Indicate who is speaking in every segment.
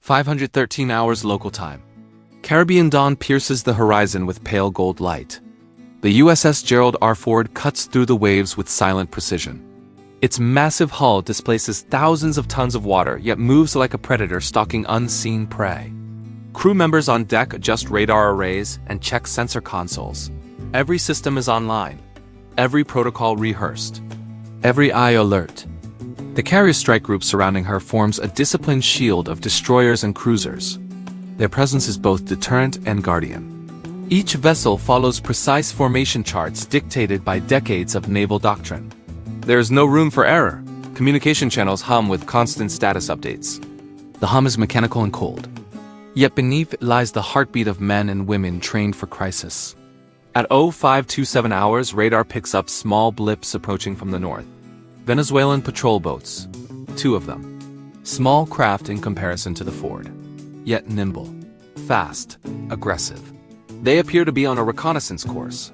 Speaker 1: 513 hours local time. Caribbean dawn pierces the horizon with pale gold light. The USS Gerald R cuts through the waves with silent precision. Its massive hull displaces thousands of tons of water, yet moves like a predator stalking unseen prey. Crew members on deck adjust radar arrays and check sensor consoles. Every system is online. Every protocol rehearsed. Every eye alert. The carrier strike group surrounding her forms a disciplined shield of destroyers and cruisers. Their presence is both deterrent and guardian. Each vessel follows precise formation charts dictated by decades of naval doctrine. There is no room for error. Communication channels hum with constant status updates. The hum is mechanical and cold. Yet beneath it lies the heartbeat of men and women trained for crisis. At 0527 hours, radar picks up small blips approaching from the north. Venezuelan patrol boats. 2 of them. Small craft in comparison to the Ford. Yet nimble. Fast. Aggressive. They appear to be on a reconnaissance course.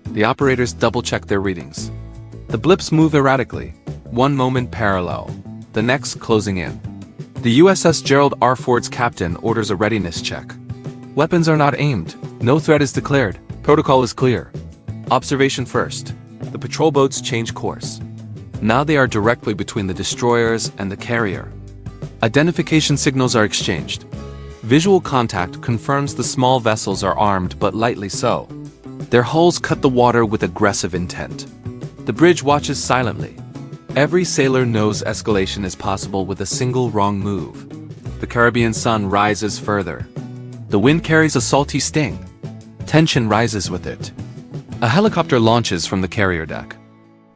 Speaker 1: The operators double-check their readings. The blips move erratically. One moment parallel. The next closing in. The USS Gerald R. captain orders a readiness check. Weapons are not aimed. No threat is declared. Protocol is clear. Observation first. The patrol boats change course. Now they are directly between the destroyers and the carrier. Identification signals are exchanged. Visual contact confirms the small vessels are armed, but lightly so. Their hulls cut the water with aggressive intent. The bridge watches silently. Every sailor knows escalation is possible with a single wrong move. The Caribbean sun rises further. The wind carries a salty sting. Tension rises with it. A helicopter launches from the carrier deck.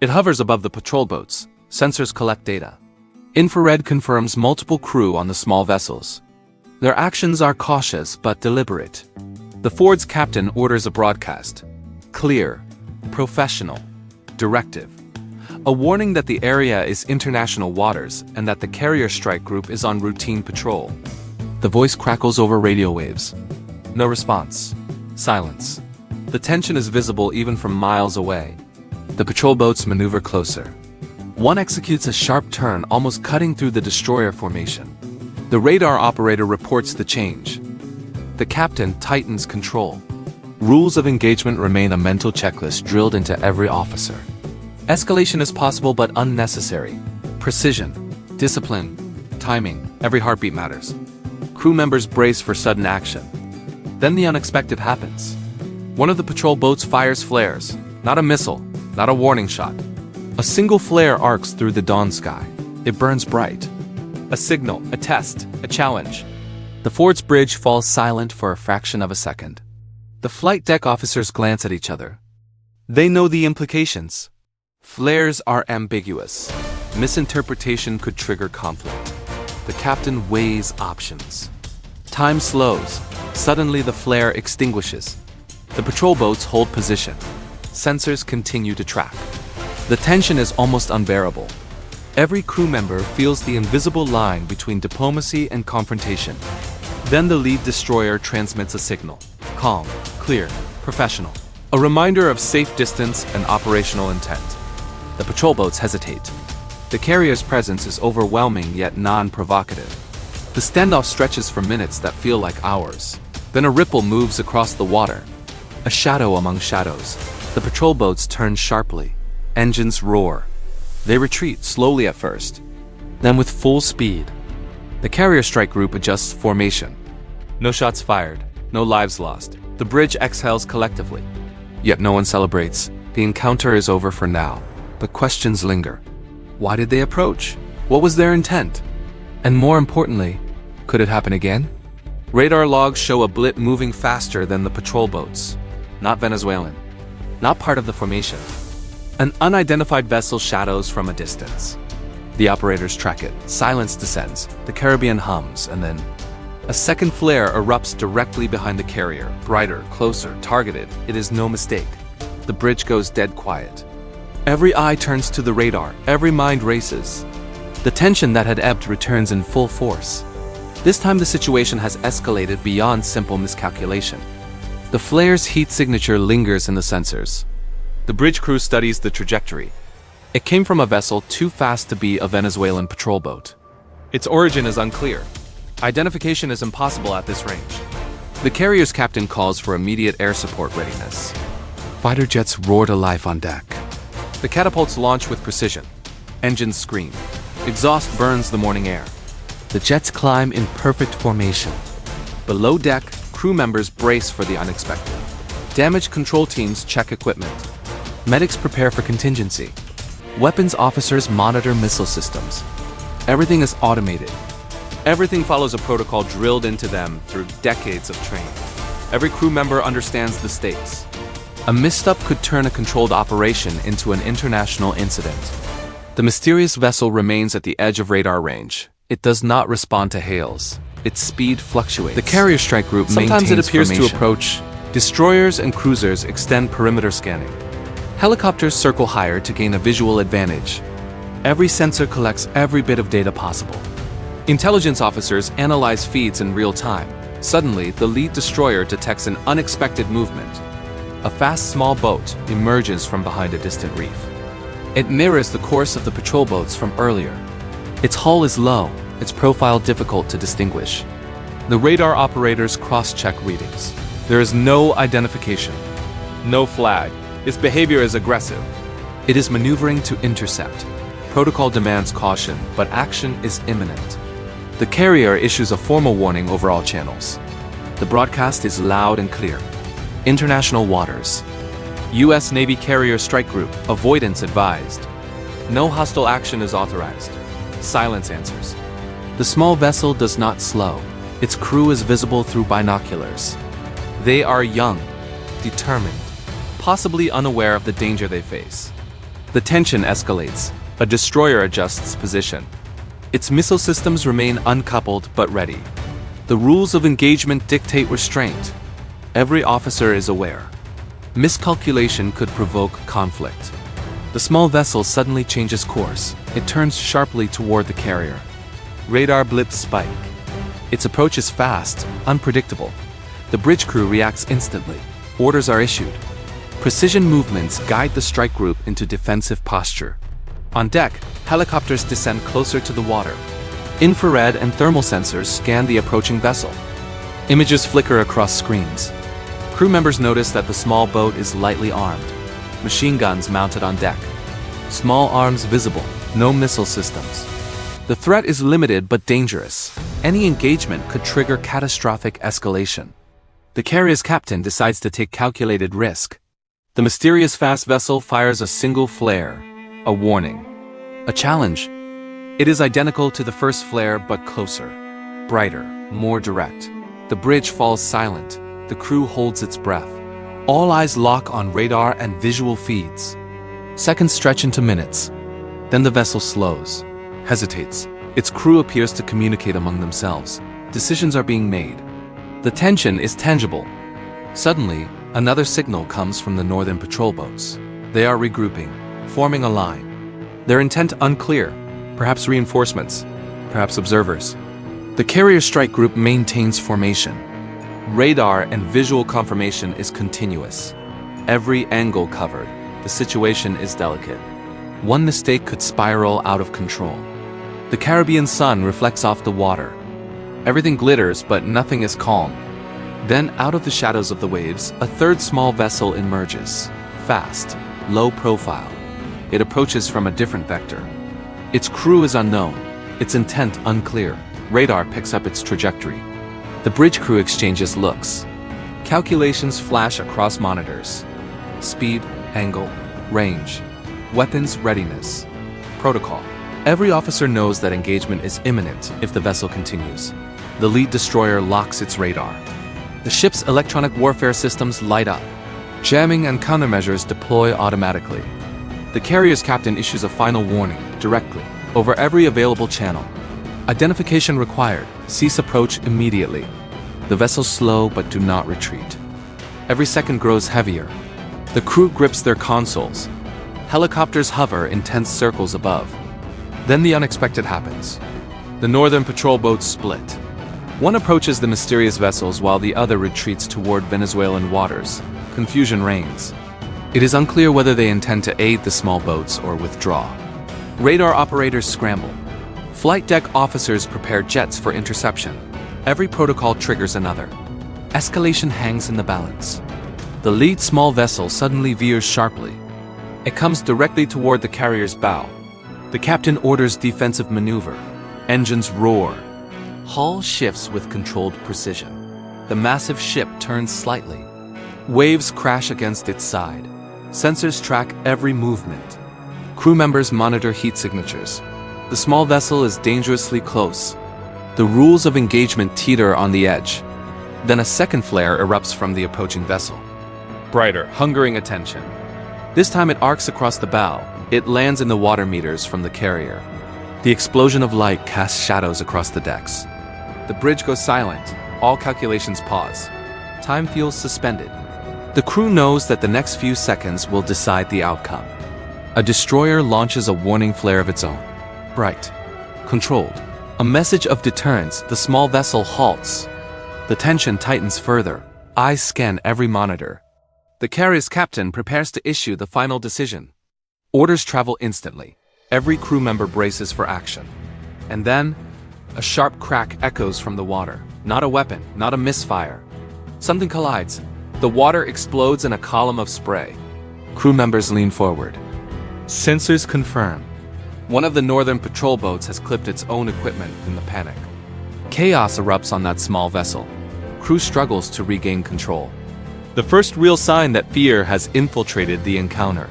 Speaker 1: It hovers above the patrol boats. Sensors collect data. Infrared confirms multiple crew on the small vessels. Their actions are cautious but deliberate. The Ford's captain orders a broadcast. Clear. Professional. Directive. A warning that the area is international waters and that the carrier strike group is on routine patrol. The voice crackles over radio waves. No response. Silence. The tension is visible even from miles away. The patrol boats maneuver closer. One executes a sharp turn, almost cutting through the destroyer formation. The radar operator reports the change. The captain tightens control. Rules of engagement remain a mental checklist drilled into every officer. Escalation is possible but unnecessary. Precision, discipline, timing, every heartbeat matters. Crew members brace for sudden action. Then the unexpected happens. One of the patrol boats fires flares. Not a missile, not a warning shot. A single flare arcs through the dawn sky. It burns bright. A signal, a test, a challenge. The Ford's bridge falls silent for a fraction of a second. The flight deck officers glance at each other. They know the implications. Flares are ambiguous. Misinterpretation could trigger conflict. The captain weighs options. Time slows. Suddenly the flare extinguishes. The patrol boats hold position. Sensors continue to track. The tension is almost unbearable. Every crew member feels the invisible line between diplomacy and confrontation. Then the lead destroyer transmits a signal. Calm, clear, professional. A reminder of safe distance and operational intent. The patrol boats hesitate. The carrier's presence is overwhelming yet non-provocative. The standoff stretches for minutes that feel like hours. Then a ripple moves across the water. A shadow among shadows. The patrol boats turn sharply. Engines roar. They retreat slowly at first, then with full speed. The carrier strike group adjusts formation. No shots fired, no lives lost. The bridge exhales collectively. Yet no one celebrates. The encounter is over for now, but questions linger. Why did they approach? What was their intent? And more importantly, could it happen again? Radar logs show a blip moving faster than the patrol boats. Not Venezuelan. Not part of the formation. An unidentified vessel shadows from a distance. The operators track it. Silence descends. The Caribbean hums, and then a second flare erupts directly behind the carrier. Brighter, closer, targeted. It is no mistake. The bridge goes dead quiet. Every eye turns to the radar. Every mind races. The tension that had ebbed returns in full force. This time the situation has escalated beyond simple miscalculation. The flare's heat signature lingers in the sensors. The bridge crew studies the trajectory. It came from a vessel too fast to be a Venezuelan patrol boat. Its origin is unclear. Identification is impossible at this range. The carrier's captain calls for immediate air support readiness. Fighter jets roar to life on deck. The catapults launch with precision. Engines scream. Exhaust burns the morning air. The jets climb in perfect formation. Below deck, crew members brace for the unexpected. Damage control teams check equipment. Medics prepare for contingency. Weapons officers monitor missile systems. Everything is automated. Everything follows a protocol drilled into them through decades of training. Every crew member understands the stakes. A misstep could turn a controlled operation into an international incident. The mysterious vessel remains at the edge of radar range. It does not respond to hails. Its speed fluctuates. The carrier strike group sometimes it appears formation. To approach. Destroyers and cruisers extend perimeter scanning. Helicopters circle higher to gain a visual advantage. Every sensor collects every bit of data possible. Intelligence officers analyze feeds in real time. Suddenly, the lead destroyer detects an unexpected movement. A fast small boat emerges from behind a distant reef. It mirrors the course of the patrol boats from earlier. Its hull is low, its profile difficult to distinguish. The radar operators cross-check readings. There is no identification. No flag. Its behavior is aggressive. It is maneuvering to intercept. Protocol demands caution, but action is imminent. The carrier issues a formal warning over all channels. The broadcast is loud and clear. International waters. U.S. Navy carrier strike group, avoidance advised. No hostile action is authorized. Silence answers. The small vessel does not slow. Its crew is visible through binoculars. They are young, determined, possibly unaware of the danger they face. The tension escalates. A destroyer adjusts position. Its missile systems remain uncoupled but ready. The rules of engagement dictate restraint. Every officer is aware. Miscalculation could provoke conflict. The small vessel suddenly changes course. It turns sharply toward the carrier. Radar blips spike. Its approach is fast, unpredictable. The bridge crew reacts instantly. Orders are issued. Precision movements guide the strike group into defensive posture. On deck, helicopters descend closer to the water. Infrared and thermal sensors scan the approaching vessel. Images flicker across screens. Crew members notice that the small boat is lightly armed. Machine guns mounted on deck. Small arms visible, no missile systems. The threat is limited but dangerous. Any engagement could trigger catastrophic escalation. The carrier's captain decides to take calculated risk. The mysterious fast vessel fires a single flare, a warning, a challenge. It is identical to the first flare but closer, brighter, more direct. The bridge falls silent. The crew holds its breath. All eyes lock on radar and visual feeds. Seconds stretch into minutes. Then the vessel slows, hesitates. Its crew appears to communicate among themselves. Decisions are being made. The tension is tangible. Suddenly, another signal comes from the northern patrol boats. They are regrouping, forming a line. Their intent unclear. Perhaps reinforcements, perhaps observers. The carrier strike group maintains formation. Radar and visual confirmation is continuous. Every angle covered. The situation is delicate. One mistake could spiral out of control. The Caribbean sun reflects off the water. Everything glitters, but nothing is calm. Then, out of the shadows of the waves, a third small vessel emerges. Fast, low profile. It approaches from a different vector. Its crew is unknown. Its intent unclear. Radar picks up its trajectory. The bridge crew exchanges looks. Calculations flash across monitors. Speed, angle, range. Weapons readiness. Protocol. Every officer knows that engagement is imminent if the vessel continues. The lead destroyer locks its radar. The ship's electronic warfare systems light up. Jamming and countermeasures deploy automatically. The carrier's captain issues a final warning, directly, over every available channel. Identification required. Cease approach immediately. The vessels slow but do not retreat. Every second grows heavier. The crew grips their consoles. Helicopters hover in tense circles above. Then the unexpected happens. The northern patrol boats split. One approaches the mysterious vessels while the other retreats toward Venezuelan waters. Confusion reigns. It is unclear whether they intend to aid the small boats or withdraw. Radar operators scramble. Flight deck officers prepare jets for interception. Every protocol triggers another. Escalation hangs in the balance. The lead small vessel suddenly veers sharply. It comes directly toward the carrier's bow. The captain orders defensive maneuver. Engines roar. Hull shifts with controlled precision. The massive ship turns slightly. Waves crash against its side. Sensors track every movement. Crew members monitor heat signatures. The small vessel is dangerously close. The rules of engagement teeter on the edge. Then a second flare erupts from the approaching vessel. Brighter, hungering attention. This time it arcs across the bow. It lands in the water meters from the carrier. The explosion of light casts shadows across the decks. The bridge goes silent. All calculations pause. Time feels suspended. The crew knows that the next few seconds will decide the outcome. A destroyer launches a warning flare of its own. Bright. Controlled. A message of deterrence. The small vessel halts. The tension tightens further. Eyes scan every monitor. The carrier's captain prepares to issue the final decision. Orders travel instantly. Every crew member braces for action. And then, a sharp crack echoes from the water. Not a weapon, not a misfire. Something collides. The water explodes in a column of spray. Crew members lean forward. Sensors confirm. One of the northern patrol boats has clipped its own equipment in the panic. Chaos erupts on that small vessel. Crew struggles to regain control. The first real sign that fear has infiltrated the encounter.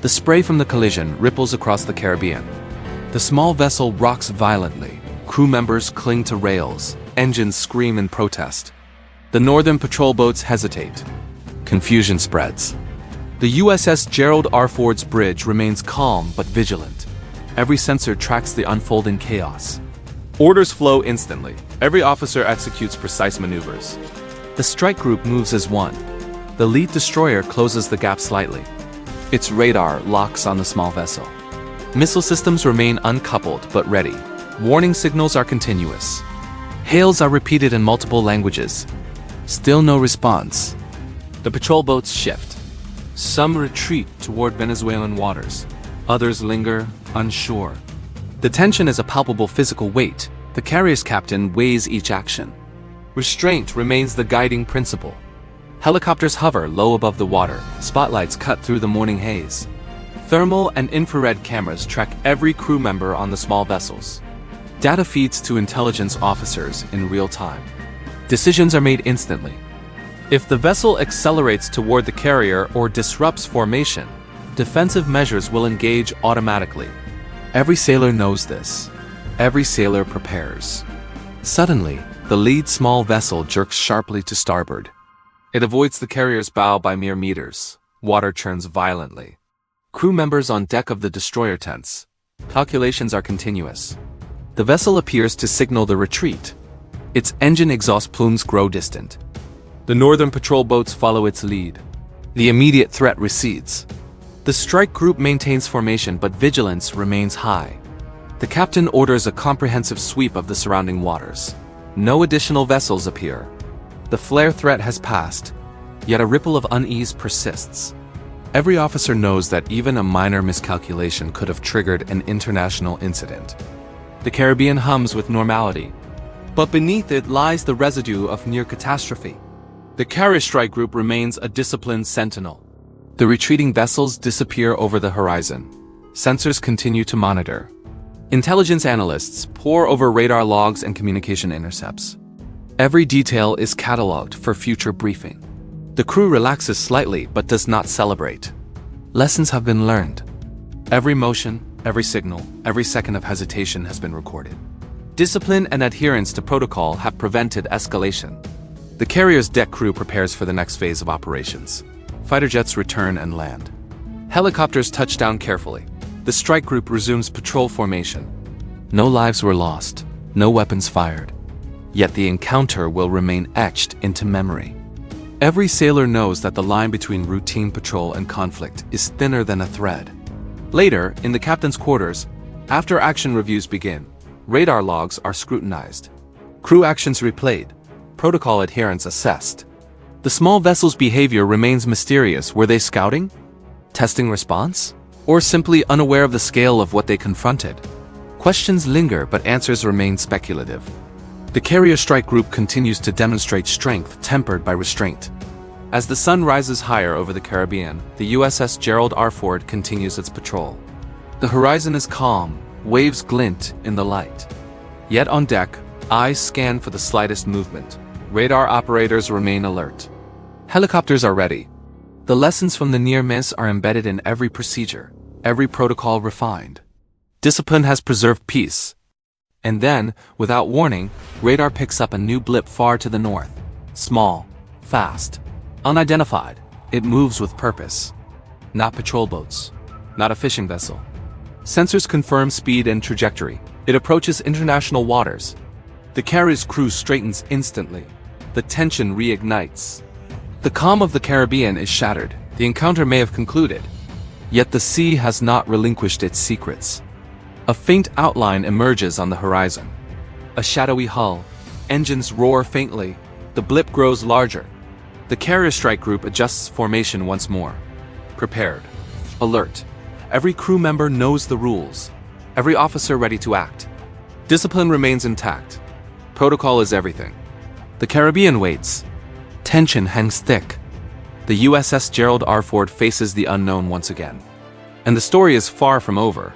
Speaker 1: The spray from the collision ripples across the Caribbean. The small vessel rocks violently. Crew members cling to rails. Engines scream in protest. The northern patrol boats hesitate. Confusion spreads. The USS Gerald R. Ford's bridge remains calm but vigilant. Every sensor tracks the unfolding chaos. Orders flow instantly. Every officer executes precise maneuvers. The strike group moves as one. The lead destroyer closes the gap slightly. Its radar locks on the small vessel. Missile systems remain uncoupled but ready. Warning signals are continuous. Hails are repeated in multiple languages. Still no response. The patrol boats shift. Some retreat toward Venezuelan waters. Others linger, unsure. The tension is a palpable physical weight. The carrier's captain weighs each action. Restraint remains the guiding principle. Helicopters hover low above the water. Spotlights cut through the morning haze. Thermal and infrared cameras track every crew member on the small vessels. Data feeds to intelligence officers in real time. Decisions are made instantly. If the vessel accelerates toward the carrier or disrupts formation, defensive measures will engage automatically. Every sailor knows this. Every sailor prepares. Suddenly, the lead small vessel jerks sharply to starboard. It avoids the carrier's bow by mere meters. Water churns violently. Crew members on deck of the destroyer tense. Calculations are continuous. The vessel appears to signal the retreat. Its engine exhaust plumes grow distant. The northern patrol boats follow its lead. The immediate threat recedes. The strike group maintains formation but vigilance remains high. The captain orders a comprehensive sweep of the surrounding waters. No additional vessels appear. The flare threat has passed, yet a ripple of unease persists. Every officer knows that even a minor miscalculation could have triggered an international incident. The Caribbean hums with normality, but beneath it lies the residue of near catastrophe. The carrier strike group remains a disciplined sentinel. The retreating vessels disappear over the horizon. Sensors continue to monitor. Intelligence analysts pore over radar logs and communication intercepts. Every detail is cataloged for future briefing. The crew relaxes slightly but does not celebrate. Lessons have been learned. Every motion, every signal, every second of hesitation has been recorded. Discipline and adherence to protocol have prevented escalation. The carrier's deck crew prepares for the next phase of operations. Fighter jets return and land. Helicopters touch down carefully. The strike group resumes patrol formation. No lives were lost, no weapons fired. Yet the encounter will remain etched into memory. Every sailor knows that the line between routine patrol and conflict is thinner than a thread. Later, in the captain's quarters, after action reviews begin, radar logs are scrutinized. Crew actions replayed, protocol adherence assessed. The small vessel's behavior remains mysterious. Were they scouting? Testing response? Or simply unaware of the scale of what they confronted? Questions linger, but answers remain speculative. The carrier strike group continues to demonstrate strength tempered by restraint. As the sun rises higher over the Caribbean, the USS Gerald R. Ford continues its patrol. The horizon is calm, waves glint in the light. Yet on deck, eyes scan for the slightest movement. Radar operators remain alert. Helicopters are ready. The lessons from the near miss are embedded in every procedure, every protocol refined. Discipline has preserved peace. And then, without warning, radar picks up a new blip far to the north. Small, fast, unidentified. It moves with purpose. Not patrol boats. Not a fishing vessel. Sensors confirm speed and trajectory. It approaches international waters. The carrier's crew straightens instantly. The tension reignites. The calm of the Caribbean is shattered. The encounter may have concluded. Yet the sea has not relinquished its secrets. A faint outline emerges on the horizon. A shadowy hull. Engines roar faintly. The blip grows larger. The carrier strike group adjusts formation once more. Prepared. Alert. Every crew member knows the rules. Every officer ready to act. Discipline remains intact. Protocol is everything. The Caribbean waits. Tension hangs thick. The USS Gerald R. Ford faces the unknown once again. And the story is far from over.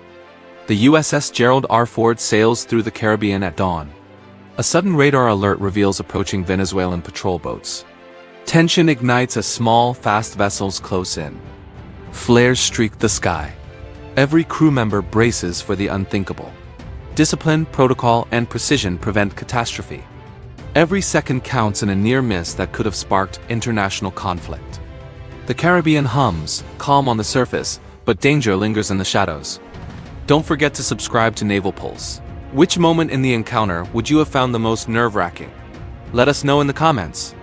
Speaker 1: The USS Gerald R. Ford sails through the Caribbean at dawn. A sudden radar alert reveals approaching Venezuelan patrol boats. Tension ignites as small, fast vessels close in. Flares streak the sky. Every crew member braces for the unthinkable. Discipline, protocol, and precision prevent catastrophe. Every second counts in a near miss that could have sparked international conflict. The Caribbean hums, calm on the surface, but danger lingers in the shadows. Don't forget to subscribe to Naval Pulse. Which moment in the encounter would you have found the most nerve-wracking? Let us know in the comments.